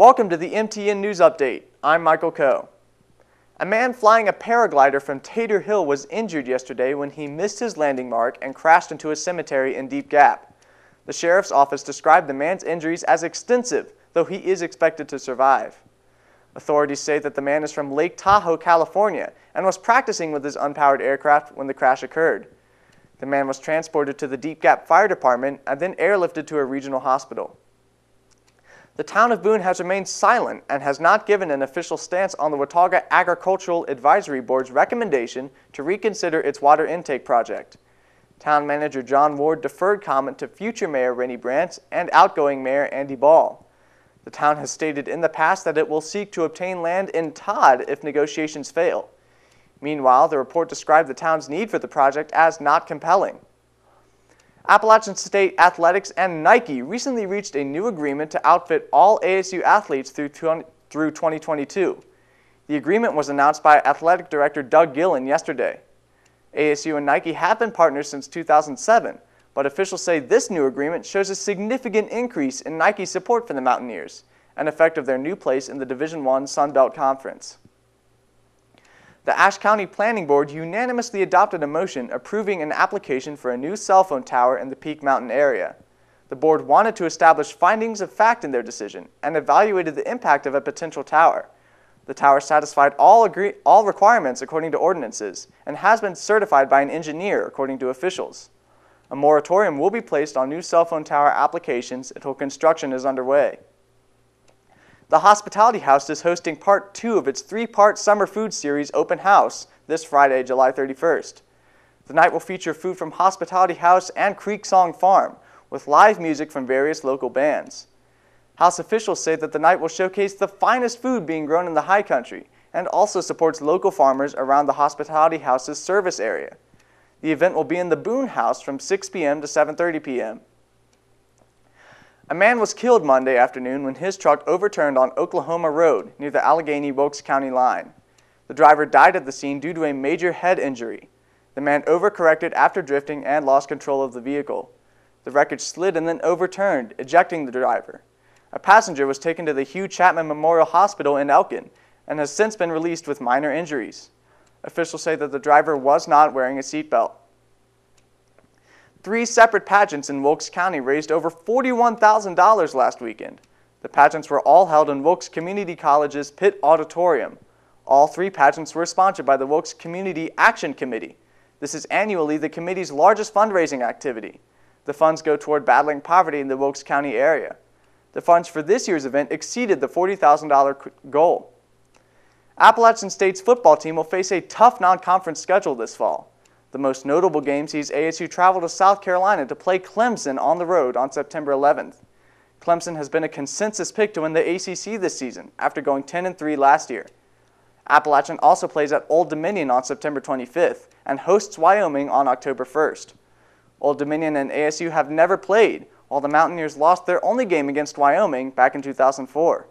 Welcome to the MTN News Update. I'm Michael Coe. A man flying a paraglider from Tater Hill was injured yesterday when he missed his landing mark and crashed into a cemetery in Deep Gap. The sheriff's office described the man's injuries as extensive, though he is expected to survive. Authorities say that the man is from Lake Tahoe, California, and was practicing with his unpowered aircraft when the crash occurred. The man was transported to the Deep Gap Fire Department and then airlifted to a regional hospital. The town of Boone has remained silent and has not given an official stance on the Watauga Agricultural Advisory Board's recommendation to reconsider its water intake project. Town manager John Ward deferred comment to future Mayor Rennie Brandt and outgoing Mayor Andy Ball. The town has stated in the past that it will seek to obtain land in Todd if negotiations fail. Meanwhile, the report described the town's need for the project as not compelling. Appalachian State Athletics and Nike recently reached a new agreement to outfit all ASU athletes through 2022. The agreement was announced by Athletic Director Doug Gillen yesterday. ASU and Nike have been partners since 2007, but officials say this new agreement shows a significant increase in Nike's support for the Mountaineers, an effect of their new place in the Division I Sun Belt Conference. The Ashe County Planning Board unanimously adopted a motion approving an application for a new cell phone tower in the Peak Mountain area. The board wanted to establish findings of fact in their decision and evaluated the impact of a potential tower. The tower satisfied all requirements according to ordinances and has been certified by an engineer according to officials. A moratorium will be placed on new cell phone tower applications until construction is underway. The Hospitality House is hosting part 2 of its 3-part summer food series open house this Friday, July 31st. The night will feature food from Hospitality House and Creek Song Farm, with live music from various local bands. House officials say that the night will showcase the finest food being grown in the high country and also supports local farmers around the Hospitality House's service area. The event will be in the Boone House from 6 p.m. to 7:30 p.m. A man was killed Monday afternoon when his truck overturned on Oklahoma Road near the Allegheny-Wilkes County line. The driver died at the scene due to a major head injury. The man overcorrected after drifting and lost control of the vehicle. The wreckage slid and then overturned, ejecting the driver. A passenger was taken to the Hugh Chapman Memorial Hospital in Elkin and has since been released with minor injuries. Officials say that the driver was not wearing a seatbelt. 3 separate pageants in Wilkes County raised over $41,000 last weekend. The pageants were all held in Wilkes Community College's Pitt Auditorium. All 3 pageants were sponsored by the Wilkes Community Action Committee. This is annually the committee's largest fundraising activity. The funds go toward battling poverty in the Wilkes County area. The funds for this year's event exceeded the $40,000 goal. Appalachian State's football team will face a tough non-conference schedule this fall. The most notable game sees ASU travel to South Carolina to play Clemson on the road on September 11th. Clemson has been a consensus pick to win the ACC this season after going 10-3 last year. Appalachian also plays at Old Dominion on September 25th and hosts Wyoming on October 1st. Old Dominion and ASU have never played, while the Mountaineers lost their only game against Wyoming back in 2004.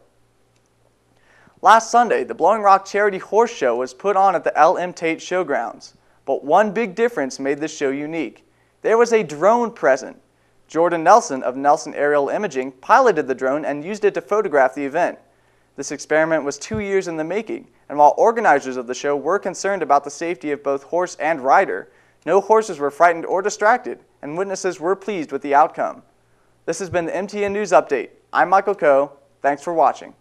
Last Sunday, the Blowing Rock Charity Horse Show was put on at the L.M. Tate Showgrounds. But one big difference made this show unique. There was a drone present. Jordan Nelson of Nelson Aerial Imaging piloted the drone and used it to photograph the event. This experiment was 2 years in the making, and while organizers of the show were concerned about the safety of both horse and rider, no horses were frightened or distracted, and witnesses were pleased with the outcome. This has been the MTN News Update. I'm Michael Coe. Thanks for watching.